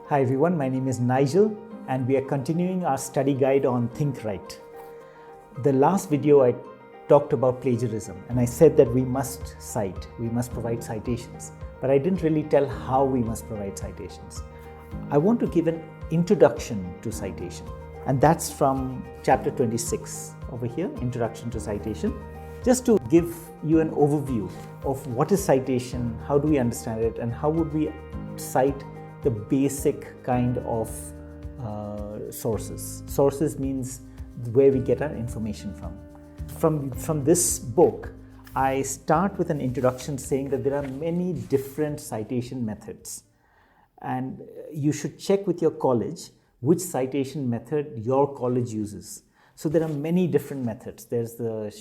Hi everyone, my name is Nigel and we are continuing our study guide on Think Right. The last video I talked about plagiarism and I said that we must cite, we must provide citations, but I didn't really tell how we must provide citations. I want to give an introduction to citation, and that's from chapter 26 over here, Introduction to Citation, just to give you an overview of what is citation, how do we understand it, and how would we cite the basic kind of sources. Sources means where we get our information from. From this book, I start with an introduction saying that there are many different citation methods, and you should check with your college which citation method your college uses. So there are many different methods. There's the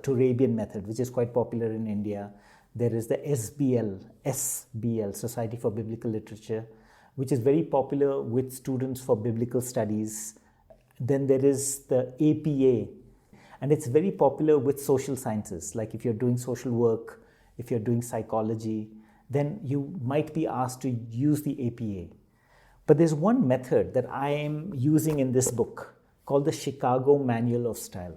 Turabian method, which is quite popular in India. There is the SBL, Society for Biblical Literature, which is very popular with students for biblical studies. Then there is the APA, and it's very popular with social sciences. Like if you're doing social work, if you're doing psychology, then you might be asked to use the APA. But there's one method that I am using in this book called the Chicago Manual of Style.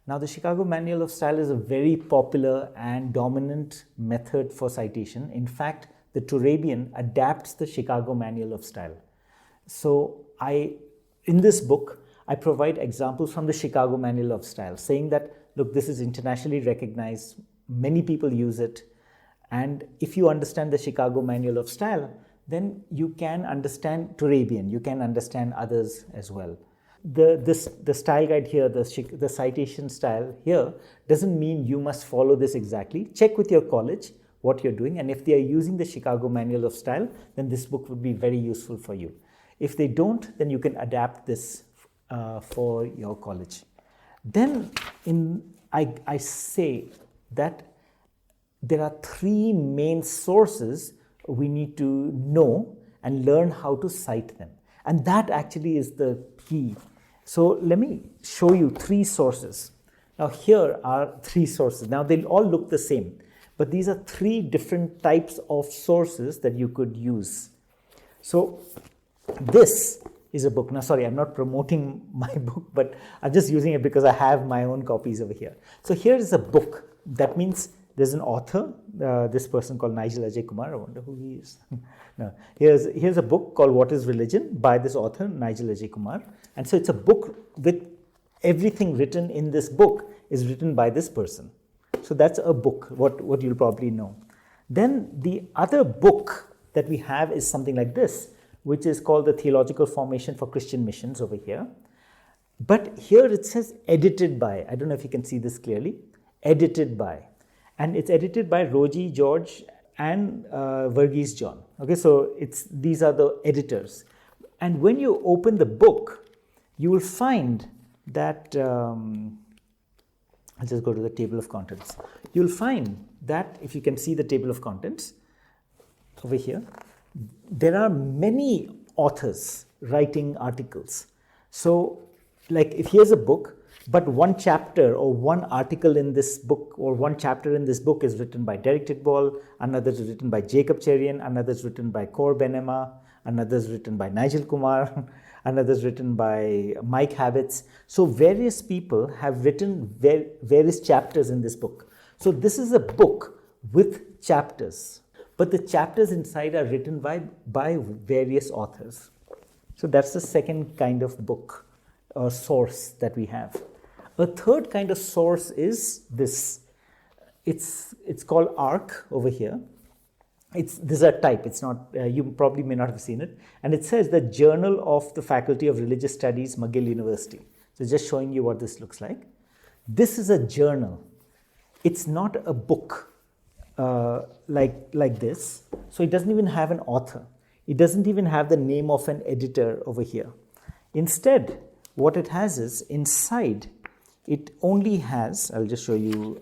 Now, the Chicago Manual of Style is a very popular and dominant method for citation. In fact, the Turabian adapts the Chicago Manual of Style. So in this book, I provide examples from the Chicago Manual of Style, saying that, look, this is internationally recognized, many people use it, and if you understand the Chicago Manual of Style, then you can understand Turabian, you can understand others as well. The style guide here, the citation style here, doesn't mean you must follow this exactly. Check with your college what you're doing, and if they are using the Chicago Manual of Style, then this book would be very useful for you. If they don't, then you can adapt this for your college. Then I say that there are three main sources we need to know and learn how to cite them. And that actually is the key. So let me show you three sources. Now here are three sources. Now they'll all look the same, but these are three different types of sources that you could use. So this is a book. Now sorry, I'm not promoting my book, but I'm just using it because I have my own copies over here. So here is a book. That means there's an author, this person called Nigel Kumar. I wonder who he is. No. Here's a book called What is Religion by this author, Nigel Kumar. And so it's a book with everything written in this book is written by this person. So that's a book, what you'll probably know. Then the other book that we have is something like this, which is called The Theological Formation for Christian Missions over here. But here it says edited by. I don't know if you can see this clearly. Edited by. And it's edited by Roji George and Verghese John. Okay, so these are the editors. And when you open the book, you will find that, I'll just go to the table of contents. You'll find that, if you can see the table of contents over here, there are many authors writing articles. So, like if here's a book, but one chapter or one article in this book or one chapter in this book is written by Derek Tidball, another is written by Jacob Cherian, another is written by Kor Benema, another is written by Nigel Kumar, another is written by Mike Habits. So various people have written various chapters in this book. So this is a book with chapters, but the chapters inside are written by various authors. So that's the second kind of book or source that we have. A third kind of source is this. It's called ARC over here. This is a type. It's not. You probably may not have seen it. And it says the Journal of the Faculty of Religious Studies, McGill University. So just showing you what this looks like. This is a journal. It's not a book like this. So it doesn't even have an author. It doesn't even have the name of an editor over here. Instead, what it has is inside, it only has, I'll just show you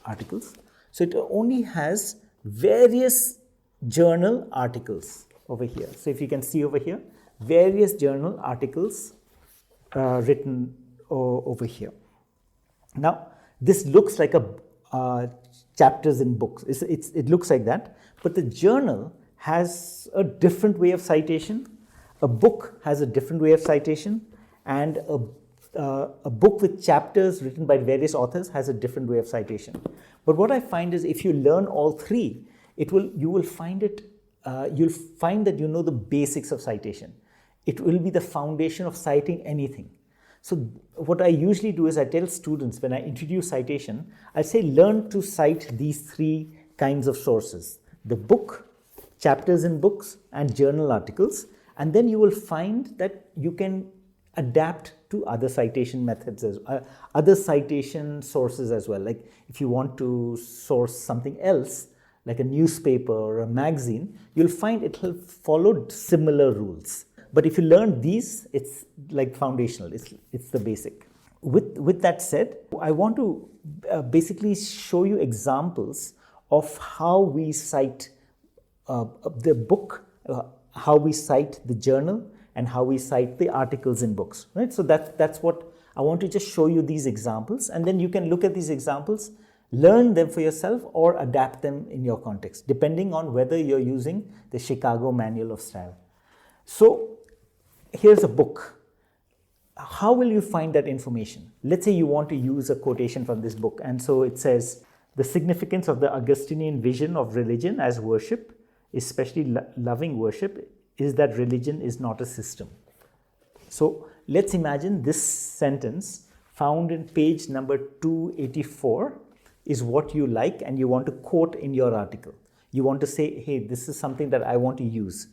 articles. So it only has various journal articles over here. So if you can see over here, various journal articles written over here. Now, this looks like a chapters in books. It looks like that, but the journal has a different way of citation, a book has a different way of citation, and a book with chapters written by various authors has a different way of citation. But what I find is if you learn all three, you'll find that you know the basics of citation. It will be the foundation of citing anything. So what I usually do is I tell students when I introduce citation, I say learn to cite these three kinds of sources: the book, chapters in books, and journal articles. And then you will find that you can adapt to other citation methods, other citation sources as well. Like if you want to source something else, like a newspaper or a magazine, you'll find it will follow similar rules. But if you learn these, it's like foundational, it's the basic. With that said, I want to basically show you examples of how we cite the book, how we cite the journal, and how we cite the articles in books, right? So that's what I want to just show you, these examples, and then you can look at these examples, learn them for yourself, or adapt them in your context, depending on whether you're using the Chicago Manual of Style. So here's a book. How will you find that information? Let's say you want to use a quotation from this book, and so it says, the significance of the Augustinian vision of religion as worship, especially loving worship, is that religion is not a system. So let's imagine this sentence found in page number 284 is what you like and you want to quote in your article. You want to say, hey, this is something that I want to use.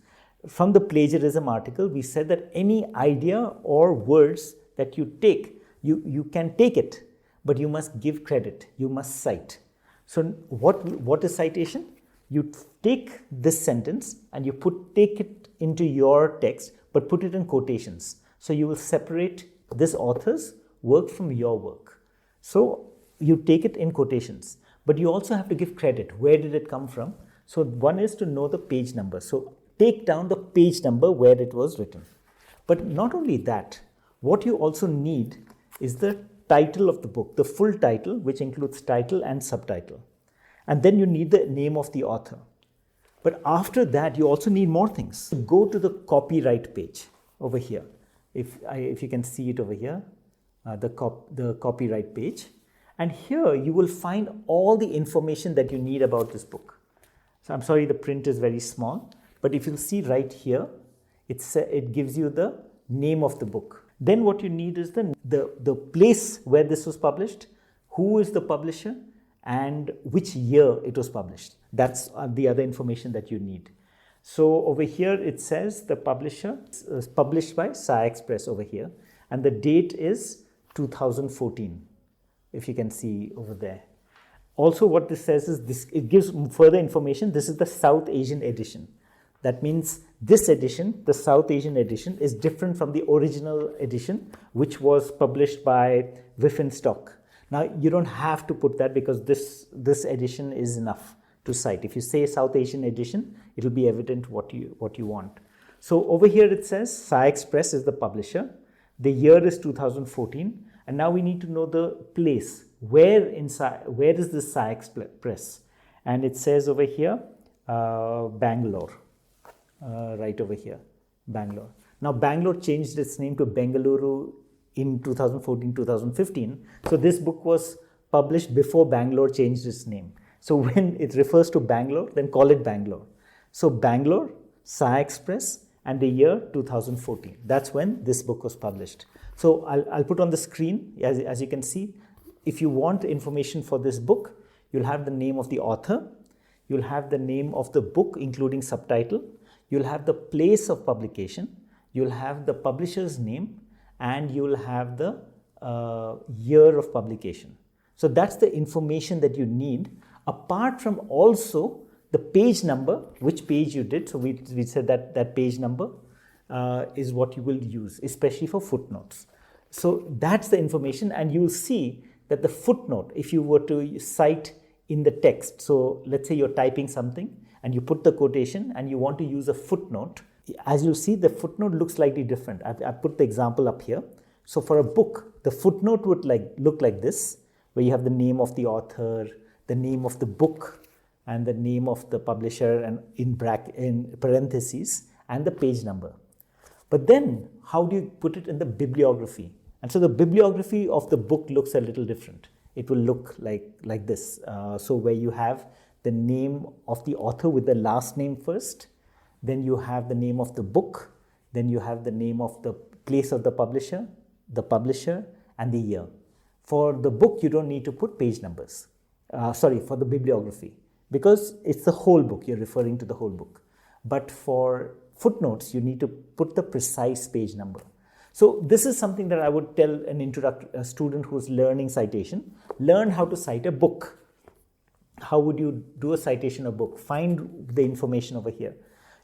From the plagiarism article, we said that any idea or words that you take, you can take it, but you must give credit, you must cite. So what is citation? You take this sentence and you take it into your text, but put it in quotations. So you will separate this author's work from your work. So you take it in quotations, but you also have to give credit. Where did it come from? So one is to know the page number. So take down the page number where it was written. But not only that, what you also need is the title of the book, the full title, which includes title and subtitle. And then you need the name of the author. But after that, you also need more things. Go to the copyright page over here. If you can see it over here, the copyright page. And here you will find all the information that you need about this book. So I'm sorry, the print is very small, but if you'll see right here, it gives you the name of the book. Then what you need is the place where this was published, who is the publisher, and which year it was published. That's the other information that you need. So over here it says the publisher is published by Cite Press over here, and the date is 2014, if you can see over there. Also what this says is it gives further information. This is the South Asian edition. That means this edition, the South Asian edition, is different from the original edition, which was published by Stock. Now, you don't have to put that because this edition is enough to cite. If you say South Asian edition, it will be evident what you want. So over here it says Cite Press is the publisher. The year is 2014. And now we need to know the place. Where is this Cite Press? And it says over here, Bangalore. Right over here, Bangalore. Now, Bangalore changed its name to Bengaluru in 2014-2015. So this book was published before Bangalore changed its name. So when it refers to Bangalore, then call it Bangalore. So Bangalore, Cite Press, and the year 2014. That's when this book was published. So I'll put on the screen, as you can see, if you want information for this book, you'll have the name of the author, you'll have the name of the book, including subtitle, you'll have the place of publication, you'll have the publisher's name, and you'll have the year of publication. So that's the information that you need, apart from also the page number, which page you did. So we said that page number is what you will use, especially for footnotes. So that's the information, and you will see that the footnote, if you were to cite in the text, so let's say you're typing something and you put the quotation and you want to use a footnote, as you see, the footnote looks slightly different. I put the example up here. So for a book, the footnote would look like this, where you have the name of the author, the name of the book, and the name of the publisher and in parentheses and the page number. But then how do you put it in the bibliography? And so the bibliography of the book looks a little different. It will look like this. So where you have the name of the author with the last name first, then you have the name of the book, then you have the name of the place of the publisher, and the year. For the book, you don't need to put page numbers. For the bibliography, because it's the whole book, you're referring to the whole book. But for footnotes, you need to put the precise page number. So this is something that I would tell a student who's learning citation. Learn how to cite a book. How would you do a citation of a book? Find the information over here.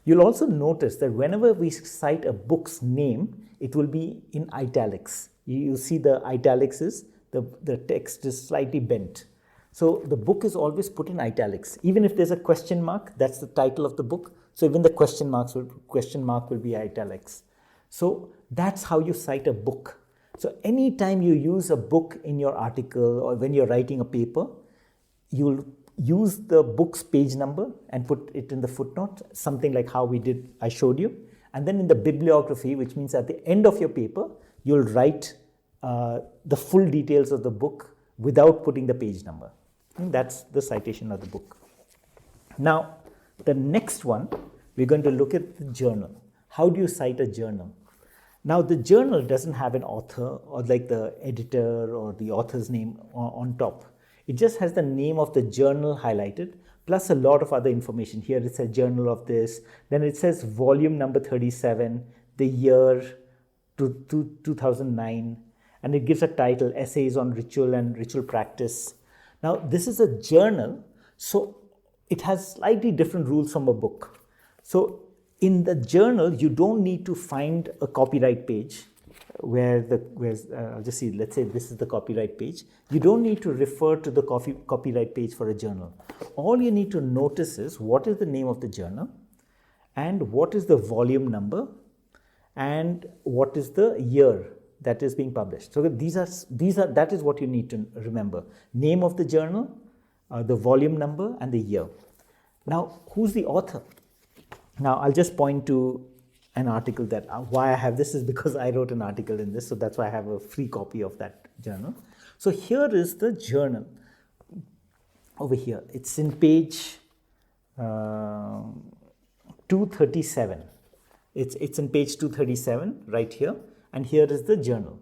You'll also notice that whenever we cite a book's name, it will be in italics. You see the italics is, the text is slightly bent. So the book is always put in italics. Even if there's a question mark, that's the title of the book. So even the question mark will be italics. So that's how you cite a book. So anytime you use a book in your article or when you're writing a paper, you'll use the book's page number and put it in the footnote, something like how I showed you. And then in the bibliography, which means at the end of your paper, you'll write the full details of the book without putting the page number. And that's the citation of the book. Now, the next one, we're going to look at the journal. How do you cite a journal? Now, the journal doesn't have an author or like the editor or the author's name on top. It just has the name of the journal highlighted, plus a lot of other information. Here it's a journal of this. Then it says volume number 37, the year 2009, and it gives a title, Essays on Ritual and Ritual Practice. Now, this is a journal, so it has slightly different rules from a book. So in the journal, you don't need to find a copyright page I'll just see, let's say this is the copyright page. You don't need to refer to the copyright page for a journal. All you need to notice is what is the name of the journal and what is the volume number and what is the year that is being published. So that is what you need to remember. Name of the journal, the volume number and the year. Now, who's the author? Now, I'll just point to an article that why I have this is because I wrote an article in this, so that's why I have a free copy of that journal. So here is the journal over here. It's in page 237. It's in page 237 right here, and here is the journal.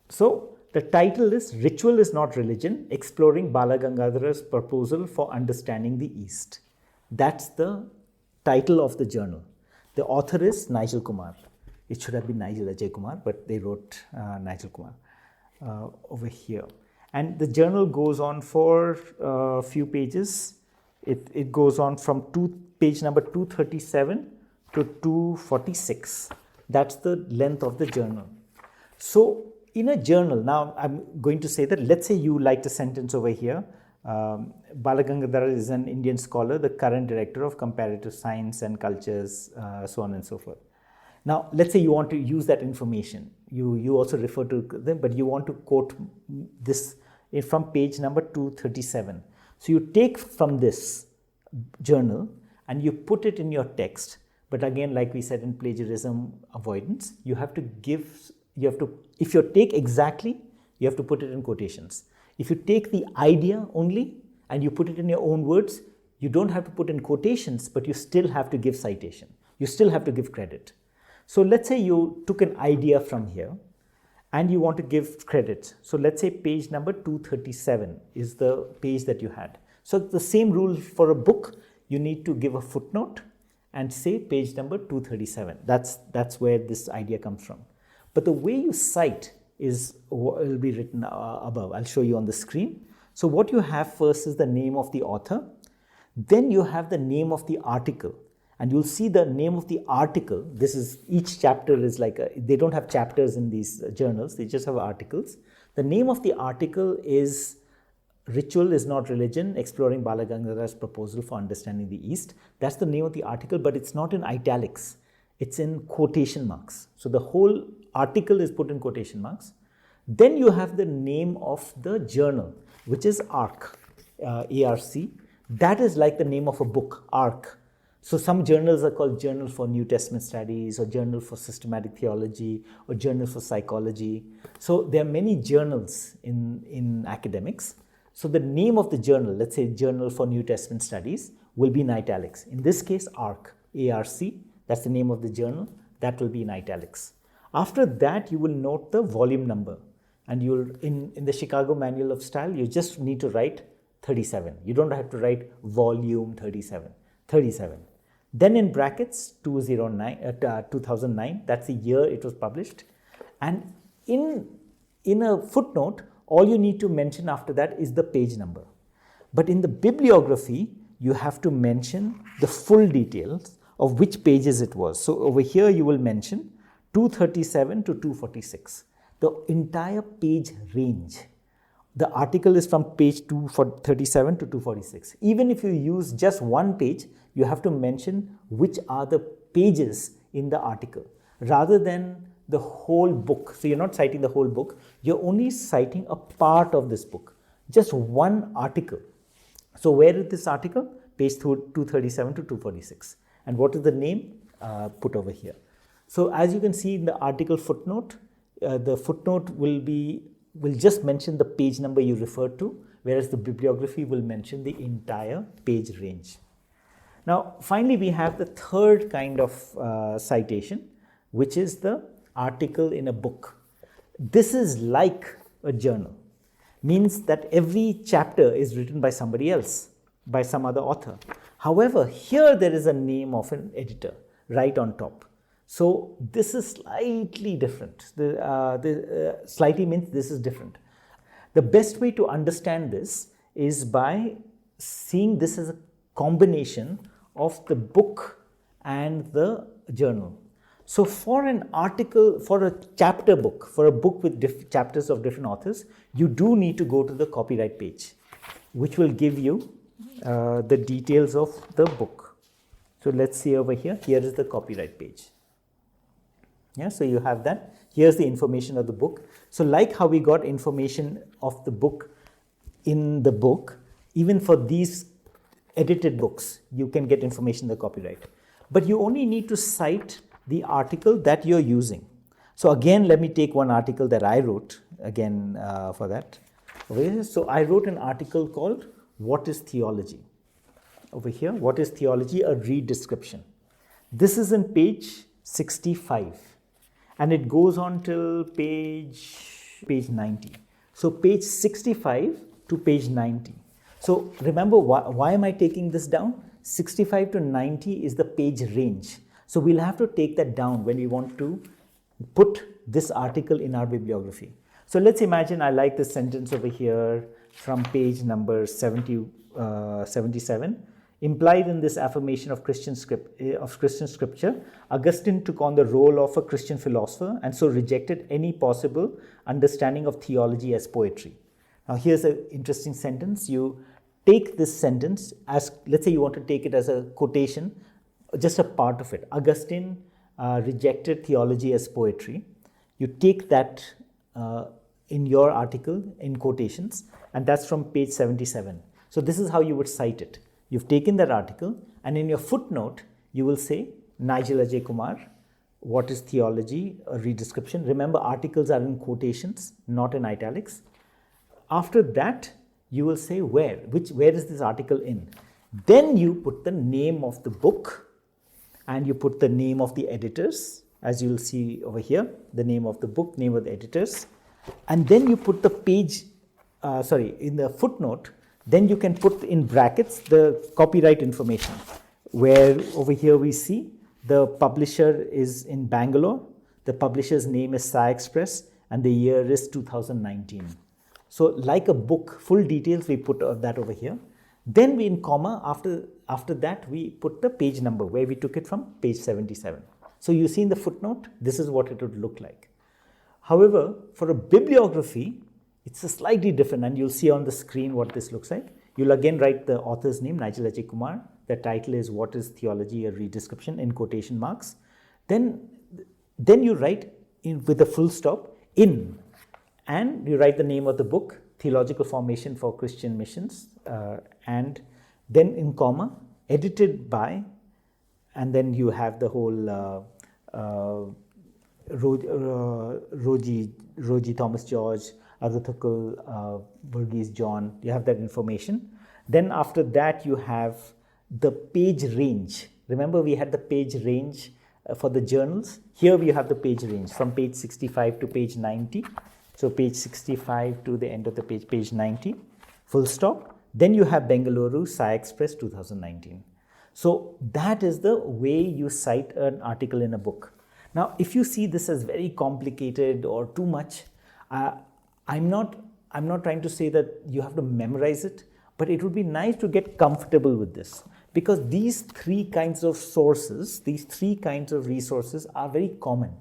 So the title is Ritual is Not Religion, Exploring Balagangadhara's Proposal for Understanding the East. That's the title of the journal. The author is Nigel Kumar. It should have been Nigel Ajay Kumar, but they wrote Nigel Kumar over here. And the journal goes on for a few pages. It goes on from page number 237 to 246. That's the length of the journal. So in a journal, now I'm going to say that, let's say you liked a sentence over here. Balagangadhara is an Indian scholar, the current director of comparative science and cultures, so on and so forth. Now, let's say you want to use that information. You also refer to them, but you want to quote this from page number 237. So you take from this journal and you put it in your text. But again, like we said in plagiarism avoidance, if you take exactly, you have to put it in quotations. If you take the idea only and you put it in your own words, you don't have to put in quotations, but you still have to give citation. You still have to give credit. So let's say you took an idea from here and you want to give credit. So let's say page number 237 is the page that you had. So the same rule for a book, you need to give a footnote and say page number 237. That's where this idea comes from. But the way you cite will be written above. I'll show you on the screen. So what you have first is the name of the author. Then you have the name of the article. And you'll see the name of the article. This is, each chapter is they don't have chapters in these journals. They just have articles. The name of the article is Ritual is Not Religion, Exploring Balagangadhara's Proposal for Understanding the East. That's the name of the article, but it's not in italics. It's in quotation marks. So the whole article is put in quotation marks. Then you have the name of the journal, which is ARC, ARC. That is like the name of a book, ARC. So some journals are called Journal for New Testament Studies, or Journal for Systematic Theology, or Journal for Psychology. So there are many journals in academics. So the name of the journal, let's say Journal for New Testament Studies, will be in italics. In this case, ARC, A-R-C, that's the name of the journal, that will be in italics. After that, you will note the volume number. And you'll in the Chicago Manual of Style, you just need to write 37. You don't have to write volume 37. 37. Then in brackets 2009, that's the year it was published. And in a footnote, all you need to mention after that is the page number. But in the bibliography, you have to mention the full details of which pages it was. So over here you will mention 237 to 246, the entire page range. The article is from page 237 to 246. Even if you use just one page, you have to mention which are the pages in the article rather than the whole book. So you're not citing the whole book, you're only citing a part of this book, just one article. So where is this article? Page 237 to 246. And what is the name? Put over here. So as you can see in the article footnote, the footnote will just mention the page number you referred to, whereas the bibliography will mention the entire page range. Now, finally, we have the third kind of citation, which is the article in a book. This is like a journal, means that every chapter is written by somebody else, by some other author. However, here there is a name of an editor right on top. So this is slightly different. Slightly means this is different. The best way to understand this is by seeing this as a combination of the book and the journal. So for an article, for a chapter book, for a book with chapters of different authors, you do need to go to the copyright page, which will give you the details of the book. So let's see over here. Here is the copyright page. Yeah, so you have that. Here's the information of the book. So like how we got information of the book in the book, even for these edited books, you can get information in the copyright. But you only need to cite the article that you're using. So again, let me take one article that I wrote again for that. Okay, so I wrote an article called What is Theology? Over here, What is Theology? A read description. This is in page 65. And it goes on till page 90. So page 65 to page 90. So remember, why am I taking this down? 65 to 90 is the page range. So we'll have to take that down when we want to put this article in our bibliography. So let's imagine I like this sentence over here from page number 77. Implied in this affirmation of Christian scripture, Augustine took on the role of a Christian philosopher and so rejected any possible understanding of theology as poetry. Now here's an interesting sentence. You take this sentence as, let's say you want to take it as a quotation, just a part of it. Augustine rejected theology as poetry. You take that in your article in quotations, and that's from page 77. So this is how you would cite it. You've taken that article, and in your footnote, you will say, Nigel Ajay Kumar, What is Theology? A read description. Remember, articles are in quotations, not in italics. After that, you will say where is this article in? Then you put the name of the book, and you put the name of the editors, as you will see over here, the name of the book, name of the editors, and then you put the page, in the footnote. Then you can put in brackets the copyright information, where over here we see the publisher is in Bangalore, the publisher's name is Sai Express, and the year is 2019. So like a book, full details, we put that over here. Then we in comma, after that we put the page number where we took it from, page 77. So you see in the footnote, this is what it would look like. However, for a bibliography, it's a slightly different, and you'll see on the screen what this looks like. You'll again write the author's name, Nigel Ajay Kumar. The title is What is Theology? A read description in quotation marks. Then you write in with a full stop in, and you write the name of the book, Theological Formation for Christian Missions, and then in comma, edited by, and then you have the whole Roji, Thomas George, Aruthakul, Burgess John, you have that information. Then after that you have the page range. Remember we had the page range for the journals. Here we have the page range from page 65 to page 90. So page 65 to the end of the page, page 90, full stop. Then you have Bengaluru, Sai Express 2019. So that is the way you cite an article in a book. Now, if you see this as very complicated or too much, I'm not trying to say that you have to memorize it, but it would be nice to get comfortable with this, because these three kinds of sources, these three kinds of resources are very common.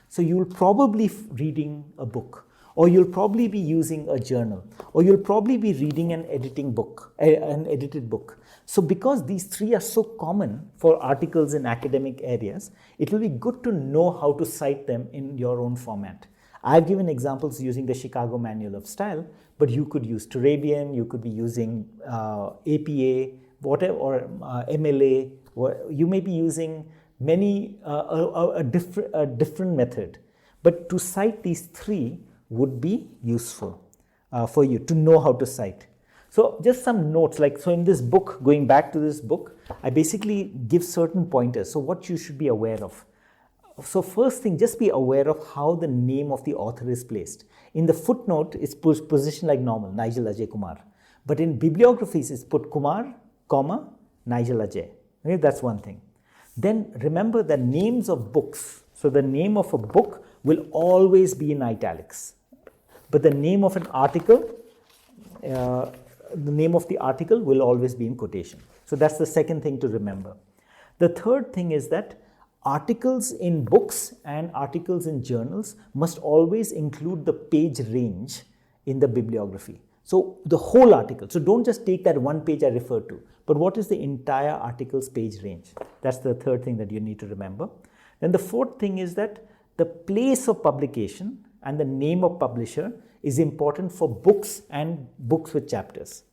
So you'll probably reading a book, or you'll probably be using a journal, or you'll probably be reading an edited book. So because these three are so common for articles in academic areas, it will be good to know how to cite them in your own format. I've given examples using the Chicago Manual of Style, but you could use Turabian, you could be using APA, whatever, or MLA, or you may be using many, a different method. But to cite these three would be useful for you to know how to cite. So just some notes, like, so in this book, going back to this book, I basically give certain pointers. So what you should be aware of. So first thing, just be aware of how the name of the author is placed. In the footnote, it's positioned like normal, Nigel Ajay Kumar. But in bibliographies, it's put Kumar, comma, Nigel Ajay. Okay, that's one thing. Then remember the names of books. So the name of a book will always be in italics. But the name of an article, the name of the article will always be in quotation. So that's the second thing to remember. The third thing is that articles in books and articles in journals must always include the page range in the bibliography. So the whole article. So don't just take that one page I referred to, but what is the entire article's page range? That's the third thing that you need to remember. Then the fourth thing is that the place of publication and the name of publisher is important for books and books with chapters.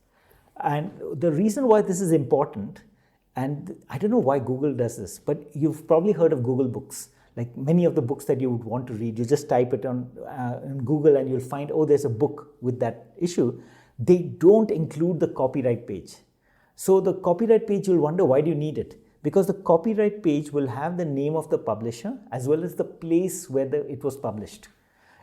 And the reason why this is important, and I don't know why Google does this, but you've probably heard of Google Books. Like many of the books that you would want to read, you just type it on Google and you'll find, oh, there's a book with that issue. They don't include the copyright page. So the copyright page, you'll wonder, why do you need it? Because the copyright page will have the name of the publisher as well as the place where it was published.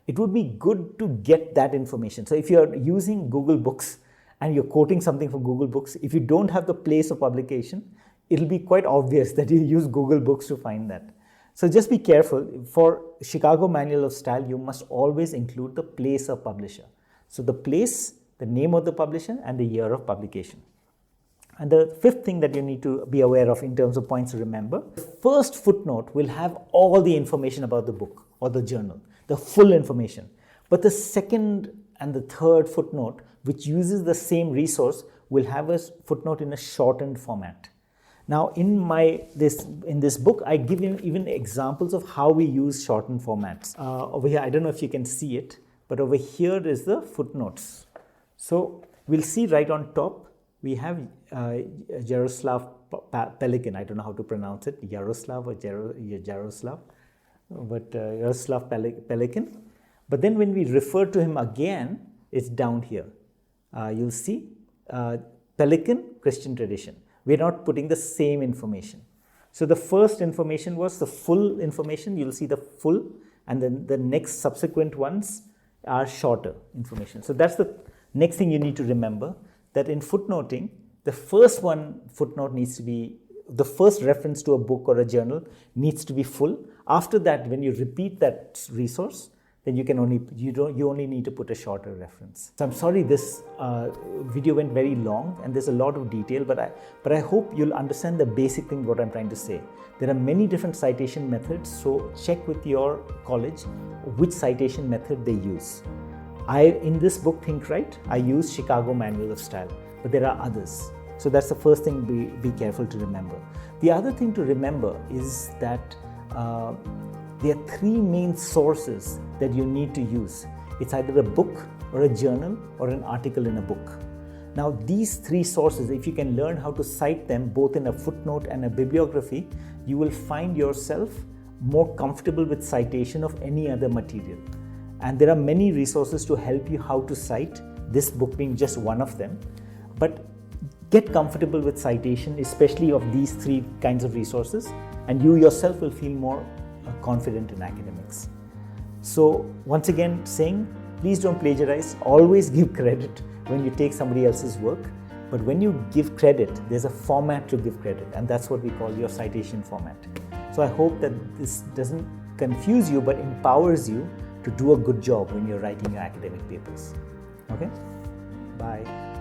It would be good to get that information. So if you're using Google Books and you're quoting something from Google Books, if you don't have the place of publication, it'll be quite obvious that you use Google Books to find that. So just be careful. For Chicago Manual of Style, you must always include the place of publisher. So the place, the name of the publisher, and the year of publication. And the fifth thing that you need to be aware of in terms of points to remember, the first footnote will have all the information about the book or the journal, the full information. But the second and the third footnote, which uses the same resource, will have a footnote in a shortened format. Now, in this book, I give you even examples of how we use shortened formats. Over here, I don't know if you can see it, but over here is the footnotes. So we'll see right on top, we have Jaroslav Pelikan. I don't know how to pronounce it, Yaroslav or Jaroslav, but Jaroslav Pelikan. But then when we refer to him again, it's down here. You'll see Pelikan, Christian tradition. We're not putting the same information. So the first information was the full information. You'll see the full, and then the next subsequent ones are shorter information. So that's the next thing you need to remember, that in footnoting, the first footnote needs to be, the first reference to a book or a journal needs to be full. After that, when you repeat that resource, then you only need to put a shorter reference. So I'm sorry this video went very long and there's a lot of detail, but I hope you'll understand the basic thing what I'm trying to say. There are many different citation methods, so check with your college which citation method they use. In this book, Think Right, I use Chicago Manual of Style, but there are others. So that's the first thing, be careful to remember. The other thing to remember is that there are three main sources that you need to use. It's either a book or a journal or an article in a book. Now, these three sources, if you can learn how to cite them both in a footnote and a bibliography, you will find yourself more comfortable with citation of any other material. And there are many resources to help you how to cite, this book being just one of them. But get comfortable with citation, especially of these three kinds of resources, and you yourself will feel more confident in academics. So once again saying, please don't plagiarize, always give credit when you take somebody else's work. But when you give credit, there's a format to give credit, and that's what we call your citation format. So I hope that this doesn't confuse you, but empowers you to do a good job when you're writing your academic papers. Okay? Bye.